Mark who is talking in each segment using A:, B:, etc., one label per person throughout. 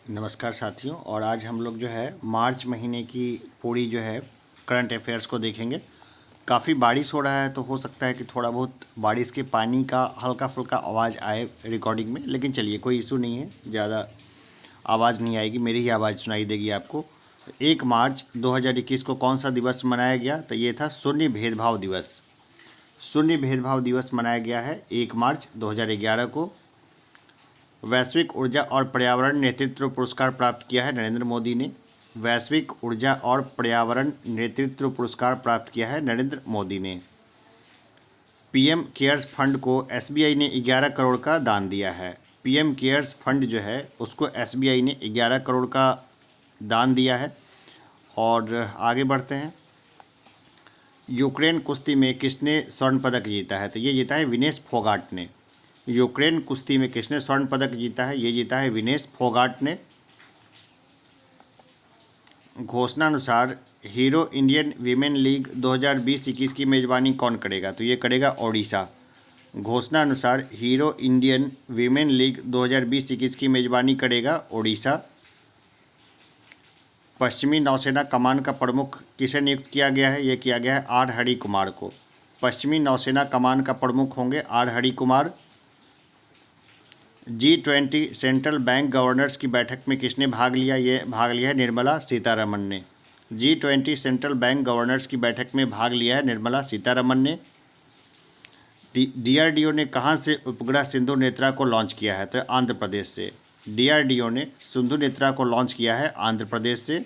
A: नमस्कार साथियों। और आज हम लोग जो है मार्च महीने की पूरी जो है करंट अफेयर्स को देखेंगे। काफ़ी बारिश हो रहा है तो हो सकता है कि थोड़ा बहुत बारिश के पानी का हल्का फुल्का आवाज़ आए रिकॉर्डिंग में, लेकिन चलिए कोई इशू नहीं है, ज़्यादा आवाज़ नहीं आएगी, मेरी ही आवाज़ सुनाई देगी आपको। 1 मार्च 2021 को कौन सा दिवस मनाया गया? तो ये था शून्य भेदभाव दिवस। शून्य भेदभाव दिवस मनाया गया है 1 मार्च 2011 को। वैश्विक ऊर्जा और पर्यावरण नेतृत्व पुरस्कार प्राप्त किया है नरेंद्र मोदी ने। वैश्विक ऊर्जा और पर्यावरण नेतृत्व पुरस्कार प्राप्त किया है नरेंद्र मोदी ने। पीएम केयर्स फंड को एसबीआई ने 11 करोड़ का दान दिया है। पीएम केयर्स फंड जो है उसको एसबीआई ने 11 करोड़ का दान दिया है। और आगे बढ़ते हैं। यूक्रेन कुश्ती में किसने स्वर्ण पदक जीता है? तो ये जीता है विनेश फोगाट ने। यूक्रेन कुश्ती में किसने स्वर्ण पदक जीता है? ये जीता है विनेश फोगाट ने। घोषणानुसार हीरो इंडियन वीमेन लीग 2020-21 की मेज़बानी कौन करेगा? तो ये करेगा ओडिशा। घोषणानुसार हीरो इंडियन वीमेन लीग 2020-21 की मेज़बानी करेगा ओडिशा। पश्चिमी नौसेना कमान का प्रमुख किसे नियुक्त किया गया है? ये किया गया है आर हरि कुमार को। पश्चिमी नौसेना कमान का प्रमुख होंगे R Hari Kumar. G20 central bank governors की बैठक में किसने भाग लिया? ये भाग लिया है निर्मला सीतारमण ने। G20 सेंट्रल बैंक गवर्नर्स की बैठक में भाग लिया है निर्मला सीतारमण ने। डीआरडीओ ने कहाँ से उपग्रह सिंधु नेत्रा को लॉन्च किया है? तो आंध्र प्रदेश से। डीआरडीओ ने सिंधु नेत्रा को लॉन्च किया है आंध्र प्रदेश से।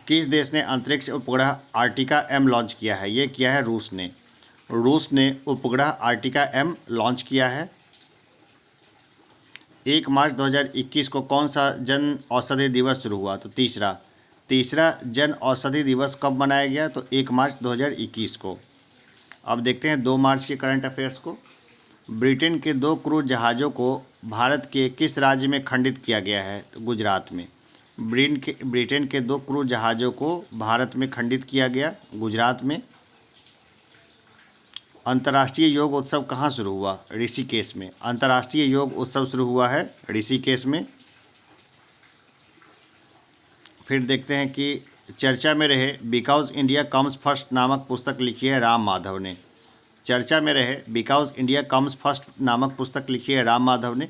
A: किस देश ने अंतरिक्ष उपग्रह आर्टिका एम लॉन्च किया है? ये किया है रूस ने। रूस ने उपग्रह आर्टिका एम लॉन्च किया है। 1 मार्च 2021 को कौन सा जन औषधि दिवस शुरू हुआ? तो तीसरा जन औषधि दिवस कब मनाया गया? तो 1 मार्च 2021 को। अब देखते हैं 2 मार्च के करंट अफेयर्स को। ब्रिटेन के 2 क्रूज जहाज़ों को भारत के किस राज्य में खंडित किया गया है? तो गुजरात में। ब्रिटेन के 2 क्रूज जहाज़ों को भारत में खंडित किया गया गुजरात में। अंतर्राष्ट्रीय योग उत्सव कहाँ शुरू हुआ? ऋषिकेश में। अंतर्राष्ट्रीय योग उत्सव शुरू हुआ है ऋषिकेश में। फिर देखते हैं कि चर्चा में रहे बिकॉज इंडिया कम्स फर्स्ट नामक पुस्तक लिखी है राम माधव ने। चर्चा में रहे बिकॉज इंडिया कम्स फर्स्ट नामक पुस्तक लिखी है राम माधव ने।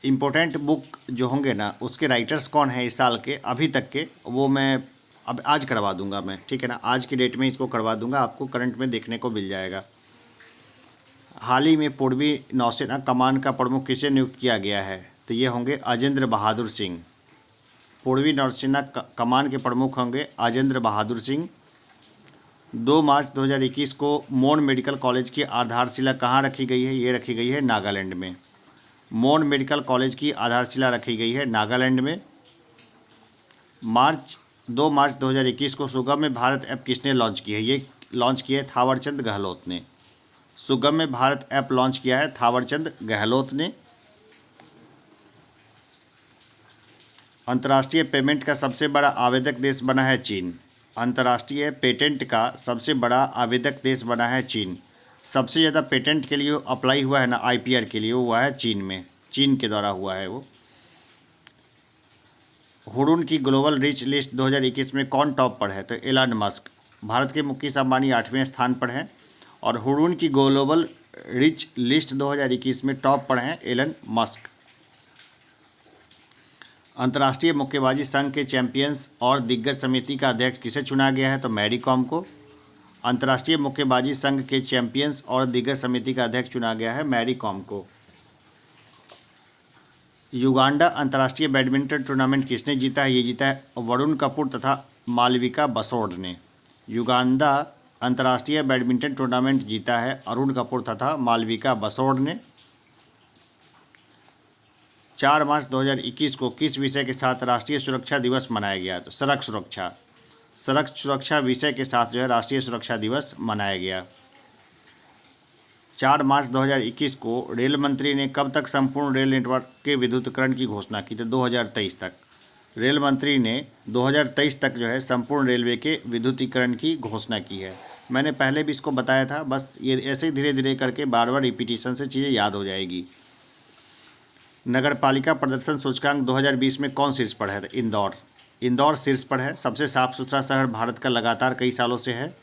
A: इम्पोर्टेंट बुक जो होंगे ना उसके राइटर्स कौन है इस साल के अभी तक के, वो मैं अब आज करवा दूंगा मैं, ठीक है ना, आज की डेट में इसको करवा दूंगा, आपको करंट में देखने को मिल जाएगा। हाल ही में पूर्वी नौसेना कमान का प्रमुख किसे नियुक्त किया गया है? तो ये होंगे अजेंद्र बहादुर सिंह। पूर्वी नौसेना कमान के प्रमुख होंगे अजेंद्र बहादुर सिंह। 2 मार्च 2021 को मोन मेडिकल कॉलेज की आधारशिला कहाँ रखी गई है? ये रखी गई है नागालैंड में। मोन मेडिकल कॉलेज की आधारशिला रखी गई है नागालैंड में। 2 मार्च 2021 को सुगम्य भारत ऐप किसने लॉन्च की है? ये लॉन्च की है थावरचंद गहलोत ने। सुगम्य भारत ऐप लॉन्च किया है थावरचंद गहलोत ने। अंतर्राष्ट्रीय पेमेंट का सबसे बड़ा आवेदक देश बना है चीन। अंतर्राष्ट्रीय पेटेंट का सबसे बड़ा आवेदक देश बना है चीन। सबसे ज़्यादा पेटेंट के लिए अप्लाई हुआ है ना आईपीआर के लिए, हुआ है चीन में, चीन के द्वारा हुआ है वो। हुडून की ग्लोबल रिच लिस्ट 2021 में कौन टॉप पर है? तो एलन मस्क। भारत के मुकेश अंबानी 8वें स्थान पर हैं और हुडून की ग्लोबल रिच लिस्ट 2021 में टॉप पर हैं एलन मस्क। अंतर्राष्ट्रीय मुक्केबाजी संघ के चैंपियंस और दिग्गज समिति का अध्यक्ष किसे चुना गया है? तो मैरी कॉम को। अंतर्राष्ट्रीय मुक्केबाजी संघ के चैंपियंस और दिग्गज समिति का अध्यक्ष चुना गया है मैरी कॉम को। युगांडा अंतर्राष्ट्रीय बैडमिंटन टूर्नामेंट किसने जीता है? ये जीता है वरुण कपूर तथा मालविका बसोड ने। युगांडा अंतर्राष्ट्रीय बैडमिंटन टूर्नामेंट जीता है अरुण कपूर तथा मालविका बसोड ने। 4 मार्च 2021 को किस विषय के साथ राष्ट्रीय सुरक्षा दिवस मनाया गया? तो सड़क सुरक्षा। सड़क सुरक्षा विषय के साथ जो है राष्ट्रीय सुरक्षा दिवस मनाया गया। 4 मार्च 2021 को रेल मंत्री ने कब तक संपूर्ण रेल नेटवर्क के विद्युतीकरण की घोषणा की? तो 2023 तक। रेल मंत्री ने 2023 तक जो है संपूर्ण रेलवे के विद्युतीकरण की घोषणा की है। मैंने पहले भी इसको बताया था, बस ये ऐसे धीरे धीरे करके बार बार रिपीटिशन से चीज़ें याद हो जाएगी। नगरपालिका प्रदर्शन सूचकांक 2020 में कौन शीर्ष पर है? इंदौर। इंदौर शीर्ष पर है। सबसे साफ सुथरा शहर भारत का लगातार कई सालों से है।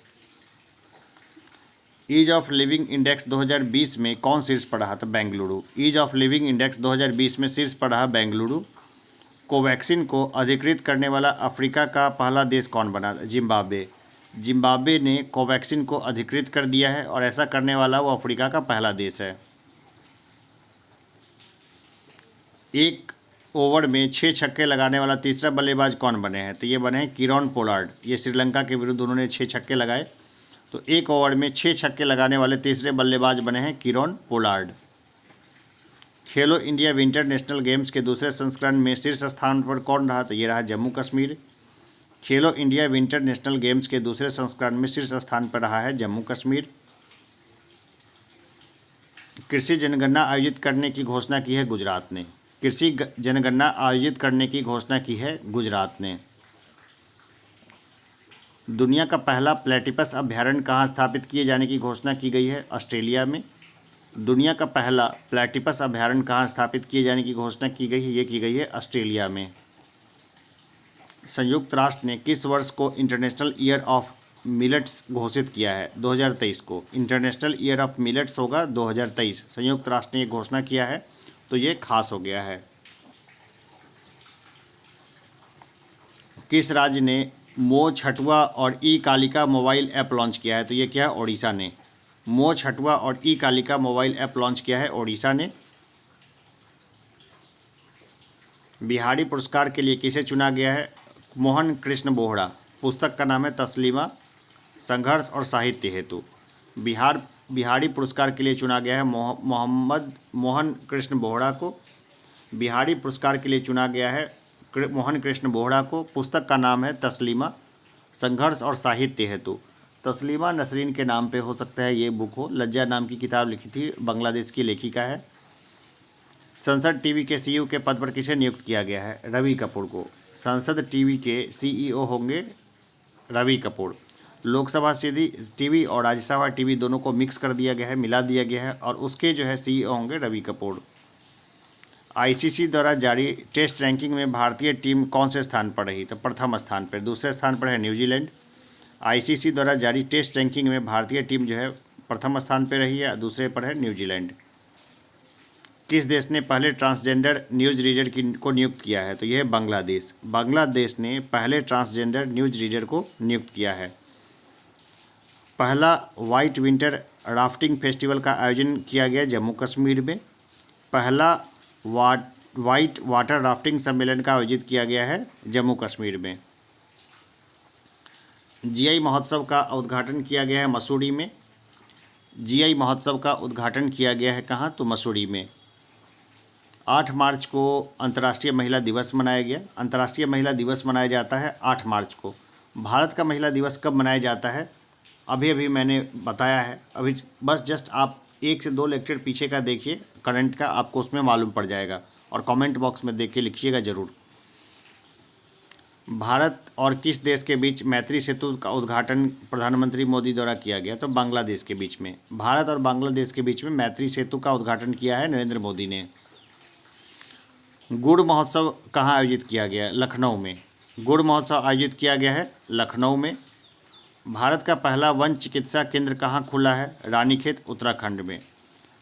A: ईज ऑफ लिविंग इंडेक्स 2020 में कौन शीर्ष पर रहा? तो Bengaluru. Ease of living index 2020 में शीर्ष पर रहा बेंगलुरु। कोवैक्सीन को अधिकृत करने वाला अफ्रीका का पहला देश कौन बना? जिम्बाब्वे। जिम्बाब्वे ने कोवैक्सीन को अधिकृत कर दिया है और ऐसा करने वाला वो अफ्रीका का पहला देश है। एक ओवर में 6 छक्के लगाने वाला तीसरा बल्लेबाज कौन बने हैं? तो ये बने हैं किरोन पोलार्ड। ये श्रीलंका के विरुद्ध उन्होंने 6 छक्के लगाए। तो एक ओवर में 6 छक्के लगाने वाले तीसरे बल्लेबाज बने हैं किरोन पोलार्ड। खेलो इंडिया विंटर नेशनल गेम्स के दूसरे संस्करण में शीर्ष स्थान पर कौन रहा? तो ये रहा जम्मू कश्मीर। खेलो इंडिया विंटर नेशनल गेम्स के दूसरे संस्करण में शीर्ष स्थान पर रहा है जम्मू कश्मीर। कृषि जनगणना आयोजित करने की घोषणा की है गुजरात ने। कृषि जनगणना आयोजित करने की घोषणा की है गुजरात ने। दुनिया का पहला प्लेटिपस अभ्यारण्य कहाँ स्थापित किए जाने की घोषणा की गई है? ऑस्ट्रेलिया में। दुनिया का पहला प्लेटिपस अभ्यारण्य कहाँ स्थापित किए जाने की घोषणा की गई है? ये की गई है ऑस्ट्रेलिया में। संयुक्त राष्ट्र ने किस वर्ष को इंटरनेशनल ईयर ऑफ मिलेट्स घोषित किया है? 2023 को। इंटरनेशनल ईयर ऑफ मिलेट्स होगा 2023। संयुक्त राष्ट्र ने ये घोषणा किया है, तो ये खास हो गया है। किस राज्य ने मो छठुआ और ई कालिका मोबाइल ऐप लॉन्च किया है? तो ये क्या है? ओडिशा ने। मो छठुआ और ई कालिका मोबाइल ऐप लॉन्च किया है ओडिशा ने। बिहारी पुरस्कार के लिए किसे चुना गया है? मोहन कृष्ण बोहरा। पुस्तक का नाम है तस्लीमा, संघर्ष और साहित्य हेतु। बिहारी पुरस्कार के लिए चुना गया है मोहन कृष्ण बोहरा को। बिहारी पुरस्कार के लिए चुना गया है मोहन कृष्ण बोहरा को। पुस्तक का नाम है तस्लीमा, संघर्ष और साहित्य हेतु। तस्लीमा नसरीन के नाम पे हो सकता है ये बुक हो। लज्जा नाम की किताब लिखी थी, बांग्लादेश की लेखिका है। संसद टीवी के सीईओ के पद पर किसे नियुक्त किया गया है? रवि कपूर को। संसद टीवी के सीईओ होंगे रवि कपूर। लोकसभा टीवी और राज्यसभा टीवी दोनों को मिक्स कर दिया गया है, मिला दिया गया है, और उसके जो है सीईओ होंगे रवि कपूर। आईसीसी द्वारा जारी टेस्ट रैंकिंग में भारतीय टीम कौन से स्थान पर रही? तो प्रथम स्थान पर। दूसरे स्थान पर है न्यूजीलैंड। आईसीसी द्वारा जारी टेस्ट रैंकिंग में भारतीय टीम जो है प्रथम स्थान पर रही है, दूसरे पर है न्यूजीलैंड। किस देश ने पहले ट्रांसजेंडर न्यूज़ रीडर को नियुक्त किया है? तो यह है बांग्लादेश। बांग्लादेश ने पहले ट्रांसजेंडर न्यूज़ रीडर को नियुक्त किया है। पहला वाइट विंटर राफ्टिंग फेस्टिवल का आयोजन किया गया जम्मू कश्मीर में। पहला वाइट वाटर राफ्टिंग सम्मेलन का आयोजित किया गया है जम्मू कश्मीर में। जीआई महोत्सव का उद्घाटन किया गया है मसूरी में। जीआई महोत्सव का उद्घाटन किया गया है कहाँ? तो मसूरी में। 8 मार्च को अंतर्राष्ट्रीय महिला दिवस मनाया गया। अंतर्राष्ट्रीय महिला दिवस मनाया जाता है 8 मार्च को। भारत का महिला दिवस कब मनाया जाता है? अभी मैंने बताया है। अभी बस जस्ट आप 1 से 2 लेक्चर पीछे का देखिए करंट का, आपको उसमें मालूम पड़ जाएगा। और कमेंट बॉक्स में देख के लिखिएगा ज़रूर। भारत और किस देश के बीच मैत्री सेतु का उद्घाटन प्रधानमंत्री मोदी द्वारा किया गया? तो बांग्लादेश के बीच में। भारत और बांग्लादेश के बीच में मैत्री सेतु का उद्घाटन किया है नरेंद्र मोदी ने। गुड़ महोत्सव कहाँ आयोजित किया गया है? लखनऊ में। गुड़ महोत्सव आयोजित किया गया है लखनऊ में। भारत का पहला वन चिकित्सा केंद्र कहाँ खुला है? रानीखेत उत्तराखंड में।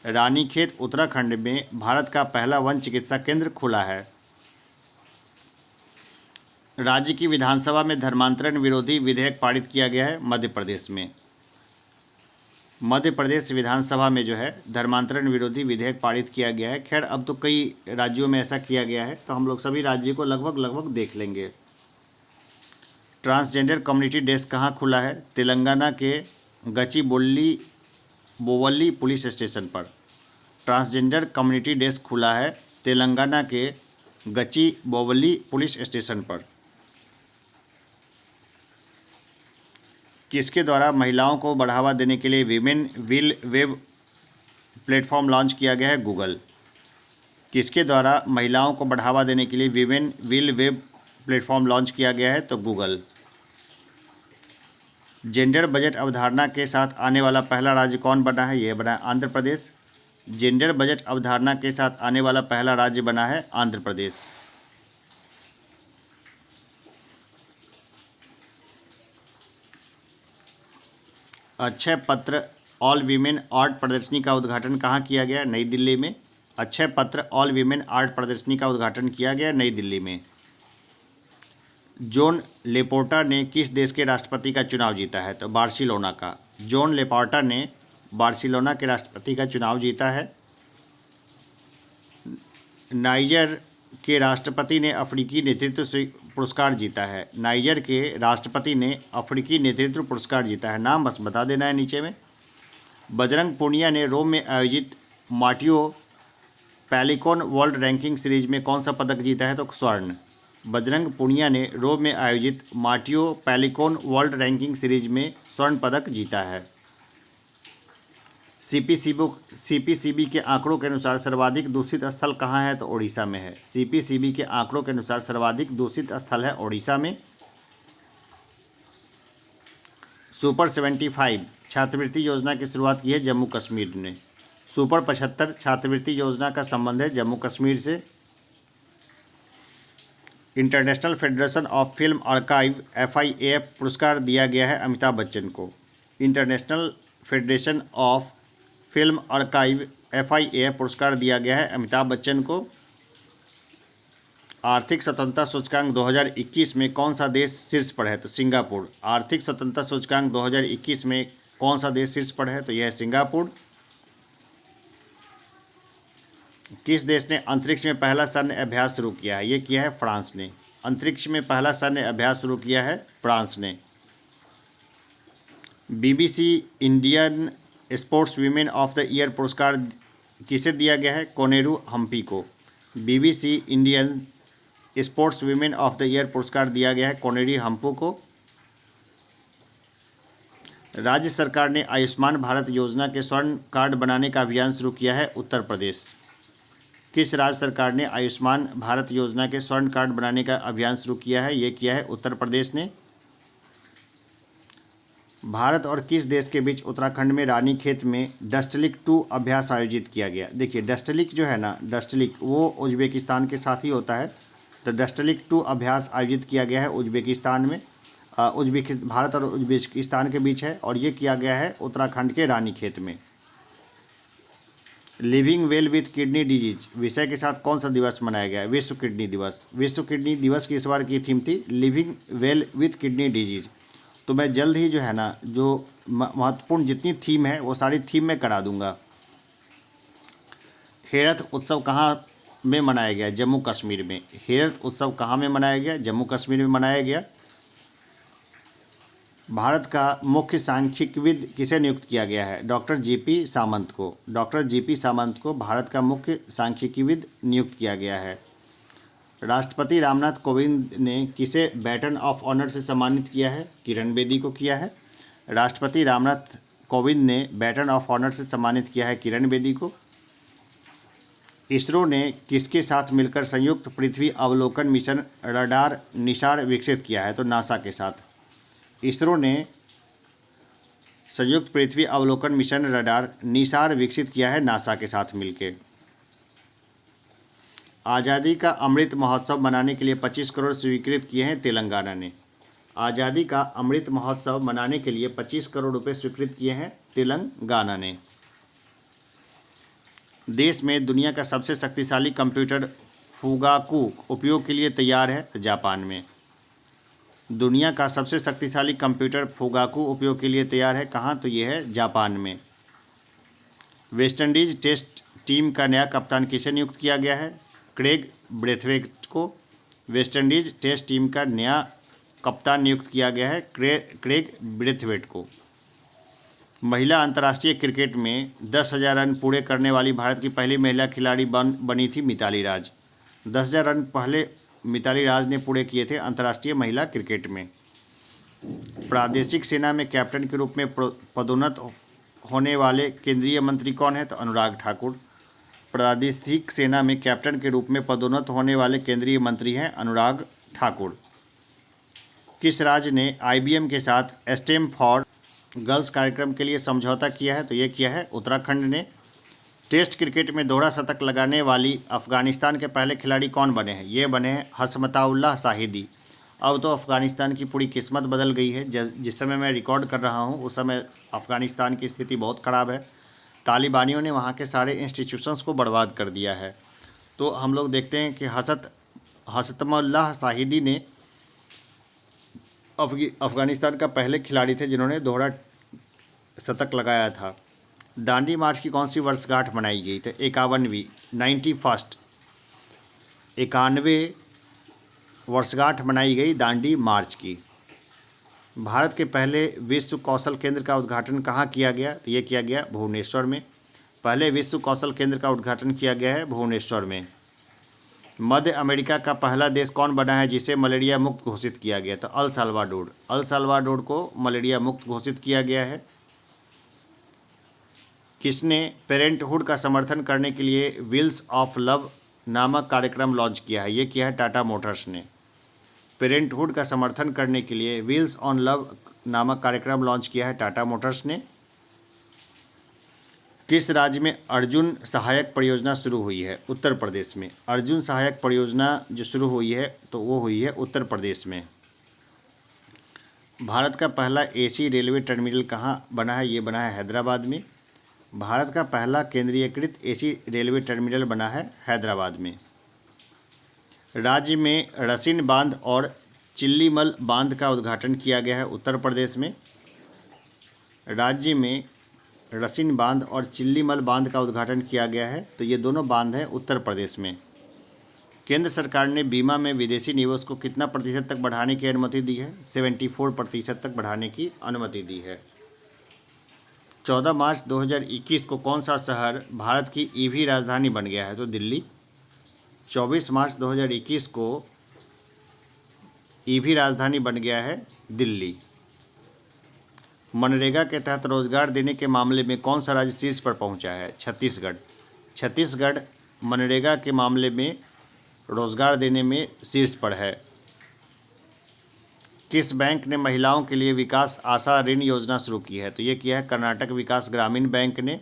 A: रानीखेत उत्तराखंड में भारत का पहला वन चिकित्सा केंद्र खुला है। राज्य की विधानसभा में धर्मांतरण विरोधी विधेयक पारित किया गया है मध्य प्रदेश में। मध्य प्रदेश विधानसभा में जो है धर्मांतरण विरोधी विधेयक पारित किया गया है। खैर अब तो कई राज्यों में ऐसा किया गया है, तो हम लोग सभी राज्यों को लगभग देख लेंगे। ट्रांसजेंडर कम्युनिटी डेस्क कहाँ खुला है? तेलंगाना के बोवल्ली पुलिस स्टेशन पर। ट्रांसजेंडर कम्युनिटी डेस्क खुला है तेलंगाना के बोवल्ली पुलिस स्टेशन पर। किसके द्वारा महिलाओं को बढ़ावा देने के लिए women will web platform launch किया गया है? गूगल। किसके द्वारा महिलाओं को बढ़ावा देने के लिए women will web platform launch किया गया है? तो गूगल। जेंडर बजट अवधारणा के साथ आने वाला पहला राज्य कौन बना है? यह बना है आंध्र प्रदेश। जेंडर बजट अवधारणा के साथ आने वाला पहला राज्य बना है आंध्र प्रदेश। अक्षय पत्र ऑल वीमेन आर्ट प्रदर्शनी का उद्घाटन कहाँ किया गया? नई दिल्ली में। अक्षय पत्र ऑल वीमेन आर्ट प्रदर्शनी का उद्घाटन किया गया नई दिल्ली में। जॉन लेपोर्टा ने किस देश के राष्ट्रपति का चुनाव जीता है? तो बार्सिलोना का। जॉन लेपोर्टा ने बार्सिलोना के राष्ट्रपति का चुनाव जीता है। नाइजर के राष्ट्रपति ने अफ्रीकी नेतृत्व पुरस्कार जीता है। नाइजर के राष्ट्रपति ने अफ्रीकी नेतृत्व पुरस्कार जीता है। नाम बस बता देना है नीचे में। बजरंग पूनिया ने रोम में आयोजित मार्टियो पैलिकॉन वर्ल्ड रैंकिंग सीरीज में कौन सा पदक जीता है? तो स्वर्ण। बजरंग पूनिया ने रोम में आयोजित मार्टियो पैलिकॉन वर्ल्ड रैंकिंग सीरीज में स्वर्ण पदक जीता है। सीपीसीबी के आंकड़ों के अनुसार सर्वाधिक दूषित स्थल कहाँ है? तो ओडिशा में है। सीपीसीबी के आंकड़ों के अनुसार सर्वाधिक दूषित स्थल है ओडिशा में। सुपर 75 छात्रवृत्ति योजना की शुरुआत की है जम्मू कश्मीर ने। सुपर 75 छात्रवृत्ति योजना का संबंध है जम्मू कश्मीर से। International federation of film archive FIAF पुरस्कार दिया गया है अमिताभ बच्चन को। International federation of film archive FIAF पुरस्कार दिया गया है अमिताभ बच्चन को। आर्थिक स्वतंत्रता सूचकांक 2021 में कौन सा देश शीर्ष पर है? तो सिंगापुर। आर्थिक स्वतंत्रता सूचकांक 2021 में कौन सा देश शीर्ष पर है? तो यह है सिंगापुर। किस देश ने अंतरिक्ष में पहला सैन्य अभ्यास शुरू किया है? ये किया है फ्रांस ने। अंतरिक्ष में पहला सैन्य अभ्यास शुरू किया है फ्रांस ने। BBC Indian sports women of the year पुरस्कार किसे दिया गया है? कोनेरू हम्पी को। BBC Indian sports women of the year पुरस्कार दिया गया है कोनेरी हम्पू को। राज्य सरकार ने आयुष्मान भारत योजना के स्वर्ण कार्ड बनाने का अभियान शुरू किया है उत्तर प्रदेश। किस राज्य सरकार ने आयुष्मान भारत योजना के स्वर्ण कार्ड बनाने का अभियान शुरू किया है? ये किया है उत्तर प्रदेश ने। भारत और किस देश के बीच उत्तराखंड में रानीखेत में डस्टलिक 2 अभ्यास आयोजित किया गया? देखिए डस्टलिक जो है ना, डस्टलिक वो उज्बेकिस्तान के साथ ही होता है। तो डस्टलिक 2 अभ्यास आयोजित किया गया है उज्बेकिस्तान में। भारत और उज्बेकिस्तान के बीच है और ये किया गया है उत्तराखंड के रानीखेत में। Living well with kidney disease विषय के साथ कौन सा दिवस मनाया गया है? विश्व किडनी दिवस। विश्व किडनी दिवस की इस बार की थीम थी living well with kidney disease. तो मैं जल्द ही जो है ना, जो महत्वपूर्ण जितनी थीम है वो सारी थीम में करा दूंगा। हेरथ उत्सव कहाँ में मनाया गया? जम्मू कश्मीर में। हेरथ उत्सव कहाँ में मनाया गया? जम्मू कश्मीर में मनाया गया। भारत का मुख्य सांख्यिकीविद किसे नियुक्त किया गया है? डॉक्टर GP सामंत को। डॉक्टर GP सामंत को भारत का मुख्य सांख्यिकीविद नियुक्त किया गया है। राष्ट्रपति रामनाथ कोविंद ने किसे बैटन ऑफ ऑनर से सम्मानित किया है? किरण बेदी को किया है। राष्ट्रपति रामनाथ कोविंद ने बैटन ऑफ ऑनर से सम्मानित किया है किरण बेदी को। इसरो ने किसके साथ मिलकर संयुक्त पृथ्वी अवलोकन मिशन रडार निसार विकसित किया है? तो नासा के साथ। इसरो ने संयुक्त पृथ्वी अवलोकन मिशन रडार निसार विकसित किया है नासा के साथ मिलकर। आज़ादी का अमृत महोत्सव मनाने के लिए 25 करोड़ स्वीकृत किए हैं तेलंगाना ने। आज़ादी का अमृत महोत्सव मनाने के लिए 25 करोड़ रुपए स्वीकृत किए हैं तेलंगाना ने। देश में दुनिया का सबसे शक्तिशाली कंप्यूटर फुगाकू उपयोग के लिए तैयार है जापान में। दुनिया का सबसे शक्तिशाली कंप्यूटर फुगाकू उपयोग के लिए तैयार है कहाँ? तो ये है जापान में। वेस्टइंडीज टेस्ट टीम का नया कप्तान किसे नियुक्त किया गया है? क्रेग ब्रेथवेट को। वेस्टइंडीज टेस्ट टीम का नया कप्तान नियुक्त किया गया है क्रेग ब्रेथवेट को। महिला अंतर्राष्ट्रीय क्रिकेट में 10,000 रन पूरे करने वाली भारत की पहली महिला खिलाड़ी बनी थी मिताली राज। 10,000 रन पहले मिताली राज ने पूरे किए थे अंतर्राष्ट्रीय महिला क्रिकेट में। प्रादेशिक सेना में कैप्टन के रूप में पदोन्नत होने वाले केंद्रीय मंत्री कौन है? तो अनुराग ठाकुर। प्रादेशिक सेना में कैप्टन के रूप में पदोन्नत होने वाले केंद्रीय मंत्री हैं अनुराग ठाकुर। किस राज्य ने IBM के साथ स्टेम फॉर गर्ल्स कार्यक्रम के लिए समझौता किया है? तो ये किया है उत्तराखंड ने। टेस्ट क्रिकेट में दोहरा शतक लगाने वाली अफगानिस्तान के पहले खिलाड़ी कौन बने हैं? ये बने हैं हशमतउल्लाह शाहिदी। अब तो अफगानिस्तान की पूरी किस्मत बदल गई है। जिस समय मैं रिकॉर्ड कर रहा हूँ उस समय अफगानिस्तान की स्थिति बहुत ख़राब है। तालिबानियों ने वहाँ के सारे इंस्टीट्यूशंस को बर्बाद कर दिया है। तो हम लोग देखते हैं कि हशमतउल्लाह शाहिदी ने अफगानिस्तान का पहले खिलाड़ी थे जिन्होंने दोहरा शतक लगाया था। दांडी मार्च की कौन सी वर्षगांठ मनाई गई? तो 51वीं 91 91 वर्षगांठ मनाई गई दांडी मार्च की। भारत के पहले विश्व कौशल केंद्र का उद्घाटन कहाँ किया गया? तो ये किया गया भुवनेश्वर में। पहले विश्व कौशल केंद्र का उद्घाटन किया गया है भुवनेश्वर में। मध्य अमेरिका का पहला देश कौन बना है जिसे मलेरिया मुक्त घोषित किया गया? तो अल साल्वाडोर को मलेरिया मुक्त घोषित किया गया है। किसने पेरेंटहुड का समर्थन करने के लिए व्हील्स ऑफ लव नामक कार्यक्रम लॉन्च किया है? ये किया है टाटा मोटर्स ने। पेरेंटहुड का समर्थन करने के लिए व्हील्स ऑन लव नामक कार्यक्रम लॉन्च किया है टाटा मोटर्स ने। किस राज्य में अर्जुन सहायक परियोजना शुरू हुई है? उत्तर प्रदेश में। अर्जुन सहायक परियोजना जो शुरू हुई है तो वो हुई है उत्तर प्रदेश में। भारत का पहला एसी रेलवे टर्मिनल कहाँ बना है? ये बना है हैदराबाद में। भारत का पहला केंद्रीयकृत एसी रेलवे टर्मिनल बना है हैदराबाद में। राज्य में रसिन बांध और चिल्लीमल बांध का उद्घाटन किया गया है उत्तर प्रदेश में। राज्य में रसिन बांध और चिल्लीमल बांध का उद्घाटन किया गया है तो ये दोनों बांध हैं उत्तर प्रदेश में। केंद्र सरकार ने बीमा में विदेशी निवेश को कितना प्रतिशत तक बढ़ाने की अनुमति दी है? 74% तक बढ़ाने की अनुमति दी है। 14 मार्च 2021 को कौन सा शहर भारत की ईवी राजधानी बन गया है? तो दिल्ली। 24 मार्च 2021 को ईवी राजधानी बन गया है दिल्ली। मनरेगा के तहत रोजगार देने के मामले में कौन सा राज्य शीर्ष पर पहुंचा है? छत्तीसगढ़ मनरेगा के मामले में रोजगार देने में शीर्ष पर है। किस बैंक ने महिलाओं के लिए विकास आशा ऋण योजना शुरू की है? तो ये किया है कर्नाटक विकास ग्रामीण बैंक ने।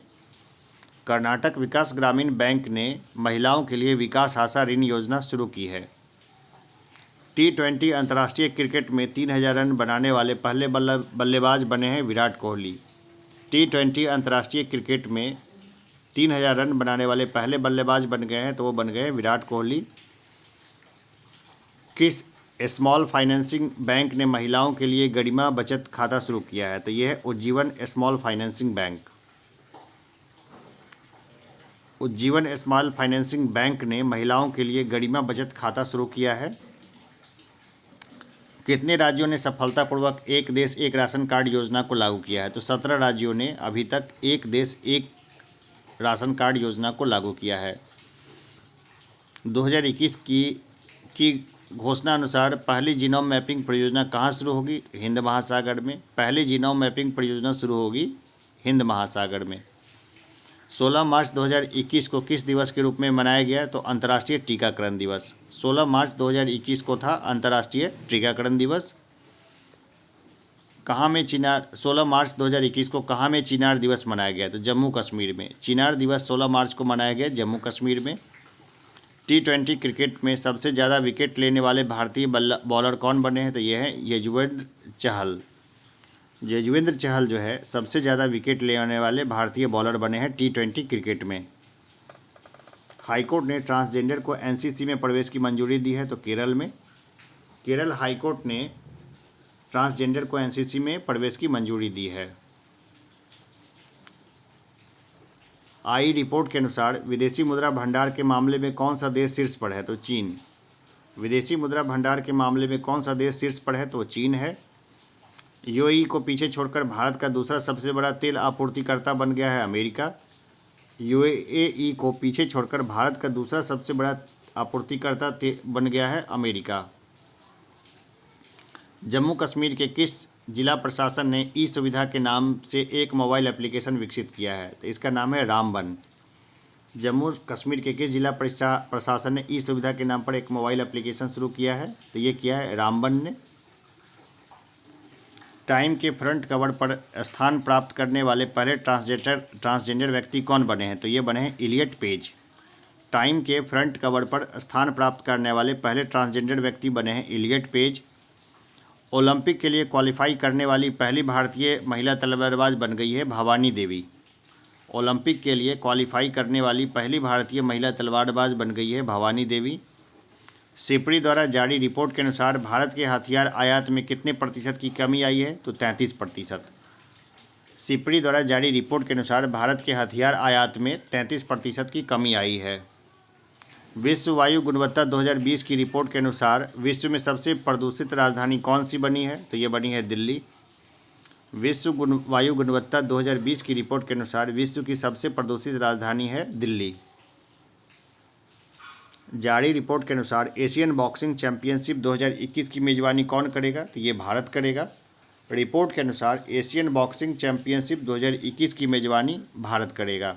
A: कर्नाटक विकास ग्रामीण बैंक ने महिलाओं के लिए विकास आशा ऋण योजना शुरू की है। T20 अंतर्राष्ट्रीय क्रिकेट में 3000 रन बनाने वाले पहले बल्लेबाज बने हैं विराट कोहली। T20 अंतर्राष्ट्रीय क्रिकेट में 3000 रन बनाने वाले पहले बल्लेबाज बन गए हैं तो वो बन गए हैं विराट कोहली। किस स्मॉल फाइनेंसिंग बैंक ने महिलाओं के लिए गरिमा बचत खाता शुरू किया है? तो ये है Ujjivan small financing bank. Ujjivan small financing bank ने महिलाओं के लिए गरिमा बचत खाता शुरू किया है। कितने राज्यों ने सफलतापूर्वक एक देश एक राशन कार्ड योजना को लागू किया है? तो 17 राज्यों ने अभी तक एक देश एक राशन कार्ड योजना को लागू किया है। 2021 की घोषणा अनुसार पहली जीनोम मैपिंग परियोजना कहाँ शुरू होगी? हिंद महासागर में। पहली जीनोम मैपिंग परियोजना शुरू होगी हिंद महासागर में। 16 मार्च 2021 को किस दिवस के रूप में मनाया गया? तो अंतर्राष्ट्रीय टीकाकरण दिवस। 16 मार्च 2021 को था अंतर्राष्ट्रीय टीकाकरण दिवस। कहाँ में 16 मार्च 2021 को कहाँ में चिनार दिवस मनाया गया? तो जम्मू कश्मीर में। चिनार दिवस 16 मार्च को मनाया गया जम्मू कश्मीर में। T20 क्रिकेट में सबसे ज़्यादा विकेट लेने वाले भारतीय बॉलर कौन बने हैं? तो ये हैं यजुवेंद्र चहल। यजुवेंद्र चहल जो है सबसे ज़्यादा विकेट लेने वाले भारतीय बॉलर बने हैं T20 क्रिकेट में। हाईकोर्ट ने ट्रांसजेंडर को NCC में प्रवेश की मंजूरी दी है तो केरल में। केरल हाईकोर्ट ने ट्रांसजेंडर को NCC में प्रवेश की मंजूरी दी है। आई रिपोर्ट के अनुसार विदेशी मुद्रा भंडार के मामले में कौन सा देश शीर्ष पर है? तो चीन। विदेशी मुद्रा भंडार के मामले में कौन सा देश शीर्ष पर है? तो चीन है। UAE को पीछे छोड़कर भारत का दूसरा सबसे बड़ा तेल आपूर्तिकर्ता बन गया है अमेरिका। UAE को पीछे छोड़कर भारत का दूसरा सबसे बड़ा आपूर्तिकर्ता बन गया है अमेरिका। जम्मू कश्मीर के किस जिला प्रशासन ने ई सुविधा के नाम से एक मोबाइल एप्लीकेशन विकसित किया है? तो इसका नाम है रामबन। जम्मू कश्मीर के किस जिला प्रशासन ने ई सुविधा के नाम पर एक मोबाइल एप्लीकेशन शुरू किया है? तो ये किया है रामबन ने। टाइम के फ्रंट कवर पर स्थान प्राप्त करने वाले पहले ट्रांसजेंडर व्यक्ति कौन बने हैं? तो ये बने हैं इलियट पेज। टाइम के फ्रंट कवर पर स्थान प्राप्त करने वाले पहले ट्रांसजेंडर व्यक्ति बने हैं इलियट पेज। ओलंपिक के लिए क्वालिफाई करने वाली पहली भारतीय महिला तलवारबाज बन गई है भवानी देवी। ओलंपिक के लिए क्वालिफाई करने वाली पहली भारतीय महिला तलवारबाज बन गई है भवानी देवी। सिपरी द्वारा जारी रिपोर्ट के अनुसार भारत के हथियार आयात में कितने प्रतिशत की कमी आई है? तो 33%। सिपरी द्वारा जारी रिपोर्ट के अनुसार भारत के हथियार आयात में 33% की कमी आई है। विश्व वायु गुणवत्ता 2020 की रिपोर्ट के अनुसार विश्व में सबसे प्रदूषित राजधानी कौन सी बनी है? तो ये बनी है दिल्ली। विश्व वायु गुणवत्ता 2020 की रिपोर्ट के अनुसार विश्व की सबसे प्रदूषित राजधानी है दिल्ली। जारी रिपोर्ट के अनुसार एशियन बॉक्सिंग चैंपियनशिप 2021 की मेजबानी कौन करेगा? तो ये भारत करेगा। रिपोर्ट के अनुसार एशियन बॉक्सिंग चैंपियनशिप 2021 की मेजबानी भारत करेगा।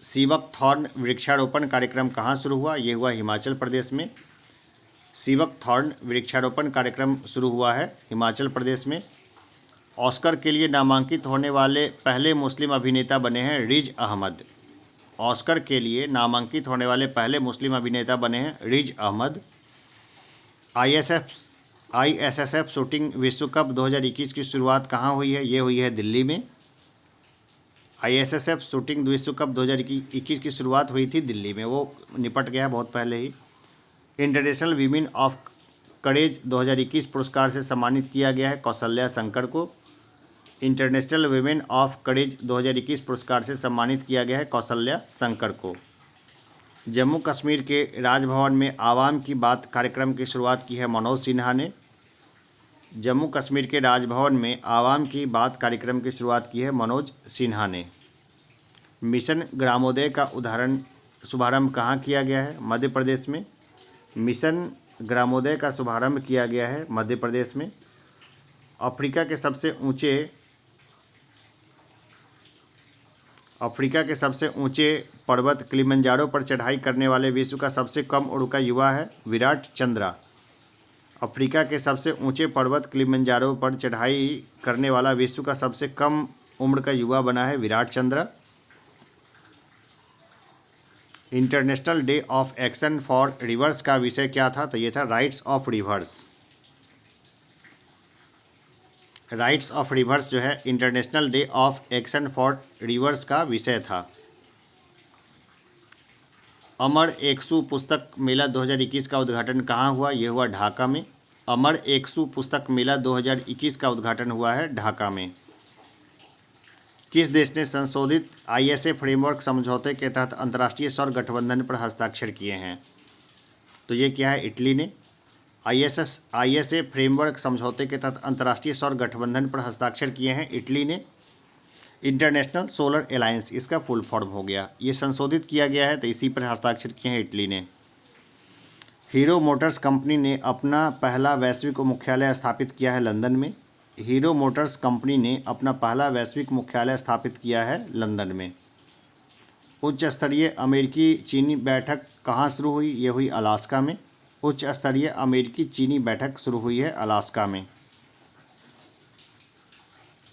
A: सीवक थॉर्न वृक्षारोपण कार्यक्रम कहाँ शुरू हुआ? ये हुआ हिमाचल प्रदेश में। सीवक थॉर्न वृक्षारोपण कार्यक्रम शुरू हुआ है हिमाचल प्रदेश में। ऑस्कर के लिए नामांकित होने वाले पहले मुस्लिम अभिनेता बने हैं रिज अहमद। ऑस्कर के लिए नामांकित होने वाले पहले मुस्लिम अभिनेता बने हैं रिज अहमद। आईएसएसएफ शूटिंग विश्व कप 2021 की शुरुआत कहाँ हुई है? ये हुई है दिल्ली में। आईएसएसएफ शूटिंग विश्व कप 2021 की शुरुआत हुई थी दिल्ली में, वो निपट गया बहुत पहले ही। इंटरनेशनल वीमेन ऑफ करेज 2021 पुरस्कार से सम्मानित किया गया है कौशल्या शंकर को। इंटरनेशनल वीमेन ऑफ करेज 2021 पुरस्कार से सम्मानित किया गया है कौशल्या शंकर को। जम्मू कश्मीर के राजभवन में आवाम की बात कार्यक्रम की शुरुआत की है मनोज सिन्हा ने। जम्मू कश्मीर के राजभवन में आवाम की बात कार्यक्रम की शुरुआत की है मनोज सिन्हा ने। मिशन ग्रामोदय का शुभारंभ कहाँ किया गया है? मध्य प्रदेश में। मिशन ग्रामोदय का शुभारंभ किया गया है मध्य प्रदेश में। अफ्रीका के सबसे ऊंचे पर्वत किलिमंजारो पर चढ़ाई करने वाले विश्व का सबसे कम उम्र का युवा है विराट चंद्रा। अफ्रीका के सबसे ऊंचे पर्वत किलिमंजारो पर चढ़ाई करने वाला विश्व का सबसे कम उम्र का युवा बना है Virat Chandra. International day of action for reverse का विषय क्या था? तो ये था rights of reverse. Rights of reverse जो है international day of action for reverse का विषय था। अमर एकसु पुस्तक मेला 2021 का उद्घाटन कहाँ हुआ? ये हुआ ढाका में। अमर एकसु पुस्तक मेला 2021 का उद्घाटन हुआ है ढाका में। किस देश ने संशोधित आईएसए फ्रेमवर्क समझौते के तहत अंतर्राष्ट्रीय सौर गठबंधन पर हस्ताक्षर किए हैं? तो ये क्या है? इटली ने। आईएसए फ्रेमवर्क समझौते के तहत अंतर्राष्ट्रीय सौर गठबंधन पर हस्ताक्षर किए हैं इटली ने। इंटरनेशनल सोलर अलायंस इसका फुल फॉर्म हो गया। ये संशोधित किया गया है तो इसी पर हस्ताक्षर किए हैं इटली ने। हीरो मोटर्स कंपनी ने अपना पहला वैश्विक मुख्यालय स्थापित किया है लंदन में। हीरो मोटर्स कंपनी ने अपना पहला वैश्विक मुख्यालय स्थापित किया है लंदन में। उच्च स्तरीय अमेरिकी चीनी बैठक कहाँ शुरू हुई? ये हुई अलास्का में। उच्च स्तरीय अमेरिकी चीनी बैठक शुरू हुई है अलास्का में।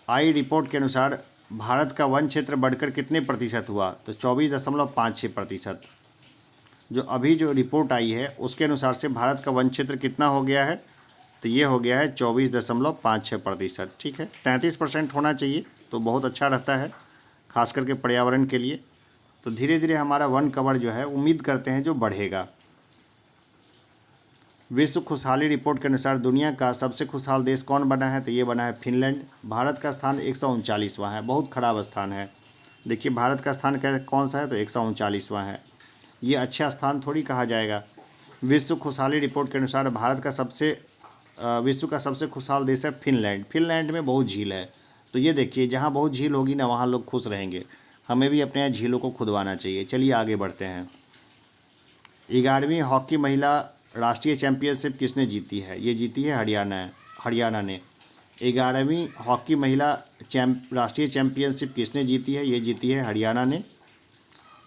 A: आई रिपोर्ट के अनुसार भारत का वन क्षेत्र बढ़कर कितने प्रतिशत हुआ? तो 24.56%। जो रिपोर्ट आई है उसके अनुसार से भारत का वन क्षेत्र कितना हो गया है? तो ये हो गया है 24.56%। ठीक है, 33% होना चाहिए तो बहुत अच्छा रहता है, खास करके पर्यावरण के लिए। तो धीरे धीरे हमारा वन कवर जो है उम्मीद करते हैं जो बढ़ेगा। विश्व खुशहाली रिपोर्ट के अनुसार दुनिया का सबसे खुशहाल देश कौन बना है? तो ये बना है फिनलैंड। भारत का स्थान 139वां है, बहुत खराब स्थान है। देखिए भारत का स्थान कौन सा है? तो 139वां है। ये अच्छा स्थान थोड़ी कहा जाएगा। विश्व खुशहाली रिपोर्ट के अनुसार विश्व का सबसे खुशहाल देश है फिनलैंड। फिनलैंड में बहुत झील है, तो ये देखिए जहाँ बहुत झील होगी ना वहाँ लोग खुश रहेंगे। हमें भी अपने यहाँ झीलों को खुदवाना चाहिए। चलिए आगे बढ़ते हैं। 11वीं हॉकी महिला राष्ट्रीय चैंपियनशिप किसने जीती है? ये जीती है हरियाणा ने। 11वीं हॉकी महिला राष्ट्रीय चैंपियनशिप किसने जीती है? ये जीती है हरियाणा ने।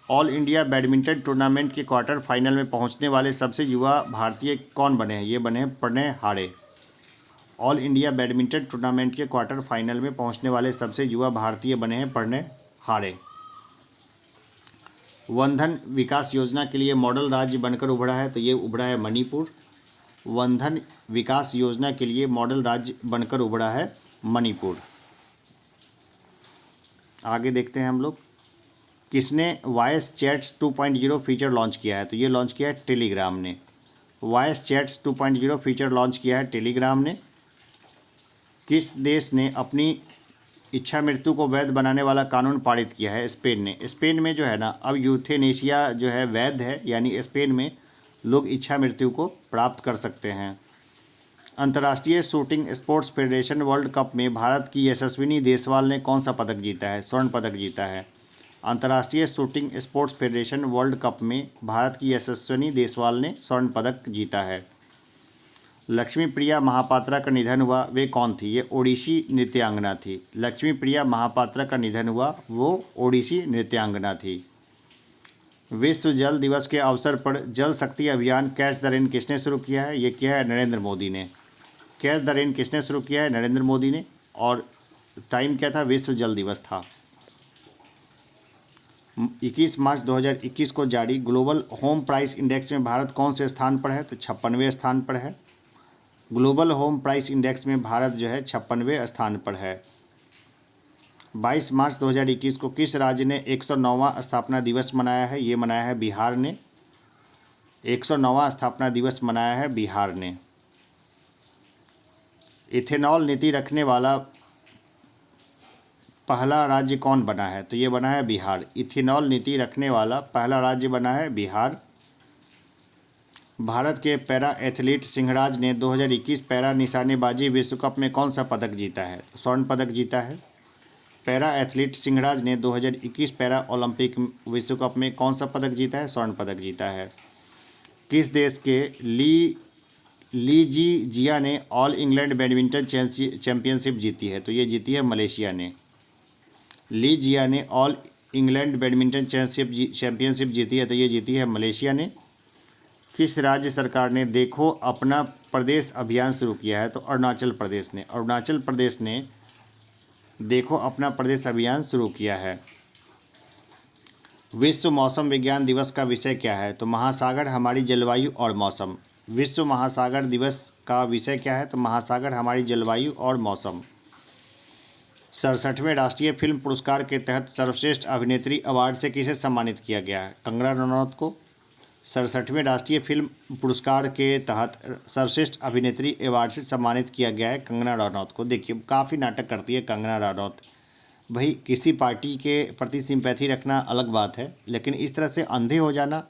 A: ऑल इंडिया बैडमिंटन टूर्नामेंट के क्वार्टर फाइनल में पहुंचने वाले सबसे युवा भारतीय कौन बने हैं? ये बने हैं प्रणय हारे। ऑल इंडिया बैडमिंटन टूर्नामेंट के क्वार्टर फाइनल में पहुंचने वाले सबसे युवा भारतीय बने हैं प्रणय हारे। वनधन विकास योजना के लिए मॉडल राज्य बनकर उभरा है, तो ये उभरा है मणिपुर। वनधन विकास योजना के लिए मॉडल राज्य बनकर उभरा है मणिपुर। आगे देखते हैं हम लोग, किसने वॉइस चैट्स 2.0 फीचर लॉन्च किया है, तो ये लॉन्च किया है टेलीग्राम ने। वॉइस चैट्स 2.0 फीचर लॉन्च किया है टेलीग्राम ने। किस देश ने अपनी इच्छा मृत्यु को वैध बनाने वाला कानून पारित किया है, स्पेन ने। स्पेन में जो है ना, अब यूथेनेशिया जो है वैध है, यानी स्पेन में लोग इच्छा मृत्यु को प्राप्त कर सकते हैं। अंतर्राष्ट्रीय shooting sports federation world cup में भारत की यशस्विनी देसवाल ने कौन सा पदक जीता है, स्वर्ण पदक जीता है। अंतर्राष्ट्रीय shooting sports federation world cup में भारत की यशस्विनी देसवाल ने स्वर्ण पदक जीता है। लक्ष्मी प्रिया महापात्रा का निधन हुआ, वे कौन थी, ये ओडिसी नृत्यांगना थी। लक्ष्मी प्रिया महापात्रा का निधन हुआ, वो ओडिसी नृत्यांगना थी। विश्व जल दिवस के अवसर पर जल शक्ति अभियान कैच द रेन किसने शुरू किया है, ये किया है नरेंद्र मोदी ने। कैच द रेन किसने शुरू किया है, नरेंद्र मोदी ने। और टाइम क्या था, विश्व जल दिवस था। 21 मार्च 2021 को जारी ग्लोबल होम प्राइस इंडेक्स में भारत कौन से स्थान पर है, तो 56वें स्थान पर है। ग्लोबल होम प्राइस इंडेक्स में भारत जो है 56वें स्थान पर है। 22 मार्च 2021 को किस राज्य ने 109वां स्थापना दिवस मनाया है, ये मनाया है बिहार ने। 109वां स्थापना दिवस मनाया है बिहार ने। इथेनॉल नीति रखने वाला पहला राज्य कौन बना है, तो ये बना है बिहार। इथेनॉल नीति रखने वाला पहला राज्य बना है बिहार। भारत के पैरा एथलीट सिंहराज ने 2021 पैरा निशानेबाजी विश्व कप में कौन सा पदक जीता है, स्वर्ण पदक जीता है। पैरा एथलीट सिंहराज ने 2021 पैरा ओलंपिक विश्व कप में कौन सा पदक जीता है, स्वर्ण पदक जीता है। किस देश के ली जी जिया ने ऑल इंग्लैंड बैडमिंटन चैंपियनशिप जीती है, तो ये जीती है मलेशिया ने। ली जिया ने ऑल इंग्लैंड बैडमिंटन चैंपियनशिप जीती है, तो ये जीती है मलेशिया ने। किस राज्य सरकार ने देखो अपना प्रदेश अभियान शुरू किया है, तो अरुणाचल प्रदेश ने। अरुणाचल प्रदेश ने देखो अपना प्रदेश अभियान शुरू किया है। विश्व मौसम विज्ञान दिवस का विषय क्या है, तो महासागर हमारी जलवायु और मौसम। विश्व महासागर दिवस का विषय क्या है, तो महासागर हमारी जलवायु और मौसम। 67वें राष्ट्रीय फिल्म पुरस्कार के तहत सर्वश्रेष्ठ अभिनेत्री अवार्ड से किसे सम्मानित किया गया है, कंगना रनौत को। 67वें राष्ट्रीय फिल्म पुरस्कार के तहत सर्वश्रेष्ठ अभिनेत्री अवार्ड से सम्मानित किया गया है कंगना रनौत को। देखिए काफ़ी नाटक करती है कंगना रनौत। भाई किसी पार्टी के प्रति सिंपैथी रखना अलग बात है, लेकिन इस तरह से अंधे हो जाना,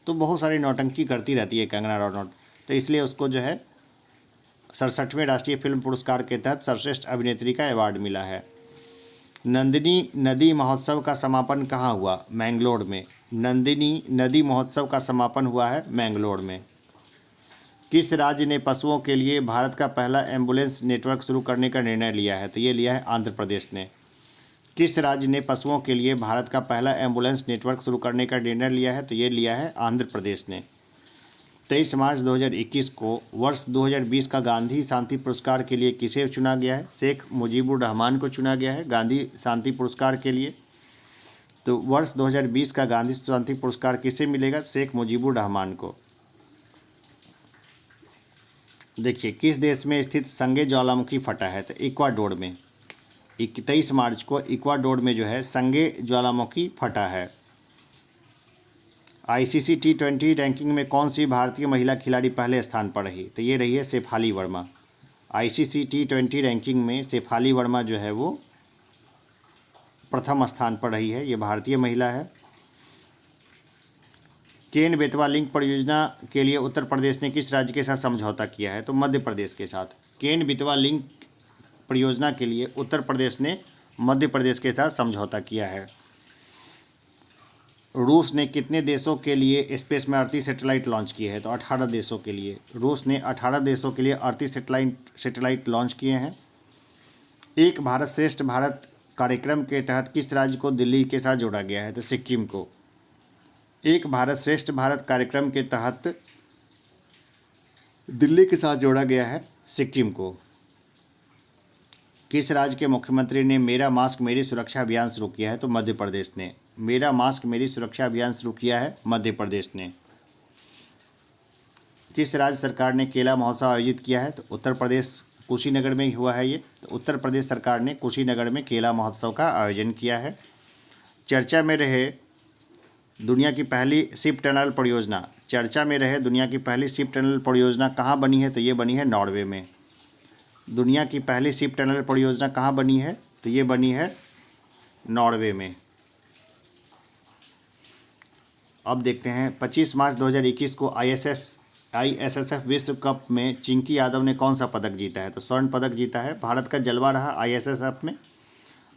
A: तो बहुत सारी नौटंकी करती रहती है कंगना रनौत। तो इसलिए उसको जो है 67वें राष्ट्रीय फिल्म पुरस्कार के तहत सर्वश्रेष्ठ अभिनेत्री का अवार्ड मिला है। नंदिनी नदी महोत्सव का समापन कहाँ हुआ, मैंगलोर में। नंदिनी नदी महोत्सव का समापन हुआ है मैंगलोर में। किस राज्य ने पशुओं के लिए भारत का पहला एम्बुलेंस नेटवर्क शुरू करने का निर्णय लिया है, तो ये लिया है आंध्र प्रदेश ने। किस राज्य ने पशुओं के लिए भारत का पहला एम्बुलेंस नेटवर्क शुरू करने का निर्णय लिया है, तो ये लिया है आंध्र प्रदेश ने। 23 मार्च 2021 को वर्ष 2020 का गांधी शांति पुरस्कार के लिए किसे चुना गया है, शेख मुजीबुर रहमान को चुना गया है गांधी शांति पुरस्कार के लिए। तो वर्ष 2020 का गांधी शांति पुरस्कार किसे मिलेगा, शेख मुजीबुर रहमान को। देखिए किस देश में स्थित संगे ज्वालामुखी फटा है, तो इक्वाडोर में। 23 मार्च को इक्वाडोर में जो है संगे ज्वालामुखी फटा है। ICC T20 रैंकिंग में कौन सी भारतीय महिला खिलाड़ी पहले स्थान पर रही, तो ये रही है Shefali Verma. ICC T20 ranking में शेफाली वर्मा जो है वो प्रथम स्थान पर रही है, ये भारतीय महिला है। केन बेतवा लिंक परियोजना के लिए उत्तर प्रदेश ने किस राज्य के साथ समझौता किया है, तो मध्य प्रदेश के साथ। केन बेतवा लिंक परियोजना के लिए उत्तर प्रदेश ने मध्य प्रदेश के साथ समझौता किया है। रूस ने कितने देशों के लिए स्पेस में 38 सैटेलाइट लॉन्च किए हैं, तो 18 देशों के लिए। रूस ने 18 देशों के लिए 38 सैटेलाइट लॉन्च किए हैं। एक भारत श्रेष्ठ भारत कार्यक्रम के तहत किस राज्य को दिल्ली के साथ जोड़ा गया है, तो सिक्किम को। एक भारत श्रेष्ठ भारत कार्यक्रम के तहत दिल्ली के साथ जोड़ा गया है सिक्किम को। किस राज्य के मुख्यमंत्री ने मेरा मास्क मेरी सुरक्षा अभियान शुरू किया है? तो मध्य प्रदेश ने। मेरा मास्क मेरी सुरक्षा अभियान शुरू किया है मध्य प्रदेश ने। किस राज्य सरकार ने केला महोत्सव आयोजित किया है? तो उत्तर प्रदेश, कुशीनगर में ही हुआ है ये। तो उत्तर प्रदेश सरकार ने कुशीनगर में केला महोत्सव का आयोजन किया है। चर्चा में रहे दुनिया की पहली शिप टनल परियोजना, चर्चा में रहे दुनिया की पहली शिप टनल परियोजना कहाँ बनी है? तो ये बनी है नॉर्वे में। दुनिया की पहली शिप टनल परियोजना कहाँ बनी है? तो ये बनी है नॉर्वे में। अब देखते हैं 25 मार्च 2021 को ISSF विश्व कप में चिंकी यादव ने कौन सा पदक जीता है? तो स्वर्ण पदक जीता है। भारत का जलवा रहा ISSF में,